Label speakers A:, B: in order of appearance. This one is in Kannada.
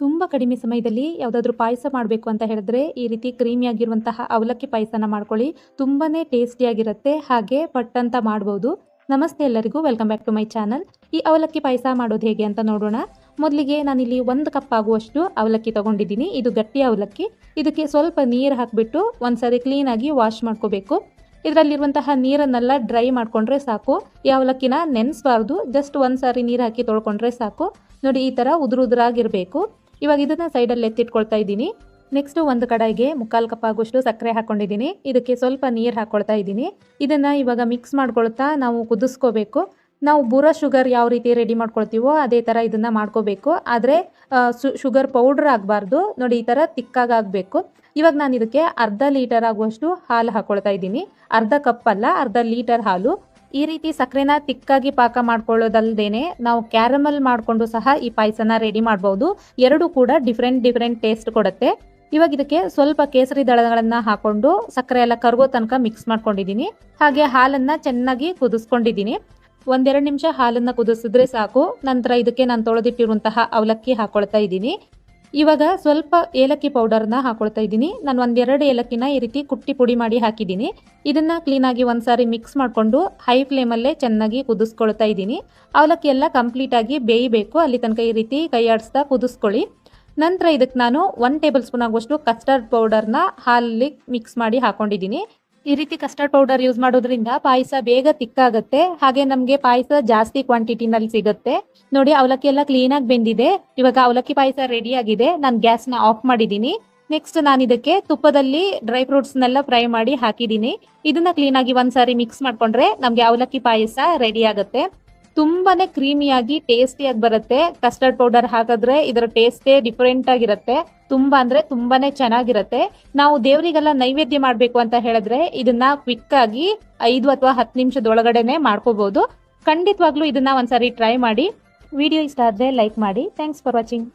A: ತುಂಬ ಕಡಿಮೆ ಸಮಯದಲ್ಲಿ ಯಾವುದಾದ್ರೂ ಪಾಯಸ ಮಾಡಬೇಕು ಅಂತ ಹೇಳಿದ್ರೆ ಈ ರೀತಿ ಕ್ರೀಮಿಯಾಗಿರುವಂತಹ ಅವಲಕ್ಕಿ ಪಾಯಸನ ಮಾಡ್ಕೊಳ್ಳಿ. ತುಂಬಾ ಟೇಸ್ಟಿಯಾಗಿರುತ್ತೆ, ಹಾಗೆ ಪಟ್ ಅಂತ ಮಾಡ್ಬೋದು. ನಮಸ್ತೆ ಎಲ್ಲರಿಗೂ, welcome back to my channel. ಈ ಅವಲಕ್ಕಿ ಪಾಯಸ ಮಾಡೋದು ಹೇಗೆ ಅಂತ ನೋಡೋಣ. ಮೊದಲಿಗೆ ನಾನಿಲ್ಲಿ 1 ಕಪ್ ಆಗುವಷ್ಟು ಅವಲಕ್ಕಿ ತೊಗೊಂಡಿದ್ದೀನಿ. ಇದು ಗಟ್ಟಿ ಅವಲಕ್ಕಿ. ಇದಕ್ಕೆ ಸ್ವಲ್ಪ ನೀರು ಹಾಕಿಬಿಟ್ಟು ಒಂದ್ಸರಿ ಕ್ಲೀನಾಗಿ ವಾಶ್ ಮಾಡ್ಕೋಬೇಕು. ಇದರಲ್ಲಿರುವಂತಹ ನೀರನ್ನೆಲ್ಲ ಡ್ರೈ ಮಾಡ್ಕೊಂಡ್ರೆ ಸಾಕು. ಈ ಅವಲಕ್ಕಿನ ನೆನೆಸಬಾರ್ದು, ಜಸ್ಟ್ ಒಂದ್ಸಾರಿ ನೀರು ಹಾಕಿ ತೊಳ್ಕೊಂಡ್ರೆ ಸಾಕು. ನೋಡಿ, ಈ ಥರ ಉದುರಾಗಿರಬೇಕು. ಇವಾಗ ಇದನ್ನು ಸೈಡಲ್ಲಿ ಎತ್ತಿಟ್ಕೊಳ್ತಾ ಇದ್ದೀನಿ. ನೆಕ್ಸ್ಟ್ ಒಂದು ಕಡಾಯಿಗೆ 3/4 ಕಪ್ ಆಗುವಷ್ಟು ಸಕ್ಕರೆ ಹಾಕ್ಕೊಂಡಿದ್ದೀನಿ. ಇದಕ್ಕೆ ಸ್ವಲ್ಪ ನೀರು ಹಾಕ್ಕೊಳ್ತಾ ಇದ್ದೀನಿ. ಇದನ್ನು ಇವಾಗ ಮಿಕ್ಸ್ ಮಾಡ್ಕೊಳ್ತಾ ನಾವು ಕುದಿಸ್ಕೋಬೇಕು. ನಾವು ಬೂರಾ ಶುಗರ್ ಯಾವ ರೀತಿ ರೆಡಿ ಮಾಡ್ಕೊಳ್ತೀವೋ ಅದೇ ಥರ ಇದನ್ನು ಮಾಡ್ಕೋಬೇಕು. ಆದರೆ ಶುಗರ್ ಪೌಡ್ರ್ ಆಗಬಾರ್ದು. ನೋಡಿ, ಈ ಥರ ತಿಕ್ಕಾಗಿ ಆಗಬೇಕು. ಇವಾಗ ನಾನು ಇದಕ್ಕೆ ಅರ್ಧ ಲೀಟರ್ ಆಗುವಷ್ಟು ಹಾಲು ಹಾಕ್ಕೊಳ್ತಾ ಇದ್ದೀನಿ. ಅರ್ಧ ಕಪ್ ಅಲ್ಲ, ಅರ್ಧ ಲೀಟರ್ ಹಾಲು. ಈ ರೀತಿ ಸಕ್ಕರೆನ ತಿಕ್ಕಾಗಿ ಪಾಕ ಮಾಡ್ಕೊಳ್ಳೋದಲ್ದೇನೆ ನಾವು ಕ್ಯಾರಮಲ್ ಮಾಡಿಕೊಂಡು ಸಹ ಈ ಪಾಯಸನ ರೆಡಿ ಮಾಡ್ಬೋದು. ಎರಡೂ ಕೂಡ ಡಿಫ್ರೆಂಟ್ ಟೇಸ್ಟ್ ಕೊಡುತ್ತೆ. ಇವಾಗ ಇದಕ್ಕೆ ಸ್ವಲ್ಪ ಕೇಸರಿ ದಳಗಳನ್ನು ಹಾಕೊಂಡು ಸಕ್ಕರೆ ಎಲ್ಲ ಕರಗೋ ತನಕ ಮಿಕ್ಸ್ ಮಾಡ್ಕೊಂಡಿದ್ದೀನಿ. ಹಾಗೆ ಹಾಲನ್ನು ಚೆನ್ನಾಗಿ ಕುದಿಸ್ಕೊಂಡಿದ್ದೀನಿ. 1-2 ನಿಮಿಷ ಹಾಲನ್ನು ಕುದಿಸಿದ್ರೆ ಸಾಕು. ನಂತರ ಇದಕ್ಕೆ ನಾನು ತೊಳೆದಿಟ್ಟಿರುವಂತಹ ಅವಲಕ್ಕಿ ಹಾಕೊಳ್ತಾ ಇದ್ದೀನಿ. ಇವಾಗ ಸ್ವಲ್ಪ ಏಲಕ್ಕಿ ಪೌಡರ್ನ ಹಾಕೊಳ್ತಾ ಇದ್ದೀನಿ. ನಾನು 1-2 ಏಲಕ್ಕಿನ ಈ ರೀತಿ ಕುಟ್ಟಿ ಪುಡಿ ಮಾಡಿ ಹಾಕಿದ್ದೀನಿ. ಇದನ್ನು ಕ್ಲೀನಾಗಿ ಒಂದ್ಸಾರಿ ಮಿಕ್ಸ್ ಮಾಡಿಕೊಂಡು ಹೈ ಫ್ಲೇಮಲ್ಲೇ ಚೆನ್ನಾಗಿ ಕುದಿಸ್ಕೊಳ್ತಾ ಇದ್ದೀನಿ. ಅವಲಕ್ಕಿ ಎಲ್ಲ ಕಂಪ್ಲೀಟಾಗಿ ಬೇಯಬೇಕು, ಅಲ್ಲಿ ತನಕ ಈ ರೀತಿ ಕೈ ಆಡಿಸ್ತಾ ಕುದಿಸ್ಕೊಳ್ಳಿ. ನಂತರ ಇದಕ್ಕೆ ನಾನು 1 ಟೇಬಲ್ ಸ್ಪೂನ್ ಆಗುವಷ್ಟು ಕಸ್ಟರ್ಡ್ ಪೌಡರ್ನ ಹಾಲಲ್ಲಿ ಮಿಕ್ಸ್ ಮಾಡಿ ಹಾಕೊಂಡಿದ್ದೀನಿ. ಈ ರೀತಿ ಕಸ್ಟರ್ಡ್ ಪೌಡರ್ ಯೂಸ್ ಮಾಡೋದ್ರಿಂದ ಪಾಯಸ ಬೇಗ ತಿಕ್ಕಾಗುತ್ತೆ, ಹಾಗೆ ನಮಗೆ ಪಾಯಸ ಜಾಸ್ತಿ ಕ್ವಾಂಟಿಟಿನಲ್ಲಿ ಸಿಗುತ್ತೆ. ನೋಡಿ, ಅವಲಕ್ಕಿ ಎಲ್ಲ ಕ್ಲೀನಾಗಿ ಬೆಂದಿದೆ. ಇವಾಗ ಅವಲಕ್ಕಿ ಪಾಯಸ ರೆಡಿ ಆಗಿದೆ. ನಾನು ಗ್ಯಾಸ್ನ ಆಫ್ ಮಾಡಿದ್ದೀನಿ. ನೆಕ್ಸ್ಟ್ ನಾನು ಇದಕ್ಕೆ ತುಪ್ಪದಲ್ಲಿ ಡ್ರೈ ಫ್ರೂಟ್ಸ್ನೆಲ್ಲ ಫ್ರೈ ಮಾಡಿ ಹಾಕಿದ್ದೀನಿ. ಇದನ್ನ ಕ್ಲೀನಾಗಿ ಒಂದ್ಸಾರಿ ಮಿಕ್ಸ್ ಮಾಡ್ಕೊಂಡ್ರೆ ನಮಗೆ ಅವಲಕ್ಕಿ ಪಾಯಸ ರೆಡಿ ಆಗುತ್ತೆ. ತುಂಬಾನೇ ಕ್ರೀಮಿಯಾಗಿ ಟೇಸ್ಟಿಯಾಗಿ ಬರುತ್ತೆ. ಕಸ್ಟರ್ಡ್ ಪೌಡರ್ ಹಾಕಿದ್ರೆ ಇದರ ಟೇಸ್ಟೇ ಡಿಫರೆಂಟ್ ಆಗಿರುತ್ತೆ. ತುಂಬಾನೇ ಚೆನ್ನಾಗಿರುತ್ತೆ. ನಾವು ದೇವರಿಗೆಲ್ಲ ನೈವೇದ್ಯ ಮಾಡಬೇಕು ಅಂತ ಹೇಳಿದ್ರೆ ಇದನ್ನ ಕ್ವಿಕ್ ಆಗಿ 5 ಅಥವಾ 10 ನಿಮಿಷದೊಳಗಡೆನೆ ಮಾಡ್ಕೋಬಹುದು. ಖಂಡಿತವಾಗ್ಲೂ ಇದನ್ನ ಒಂದ್ಸಾರಿ ಟ್ರೈ ಮಾಡಿ. ವಿಡಿಯೋ ಇಷ್ಟ ಆದ್ರೆ ಲೈಕ್ ಮಾಡಿ. Thanks for watching.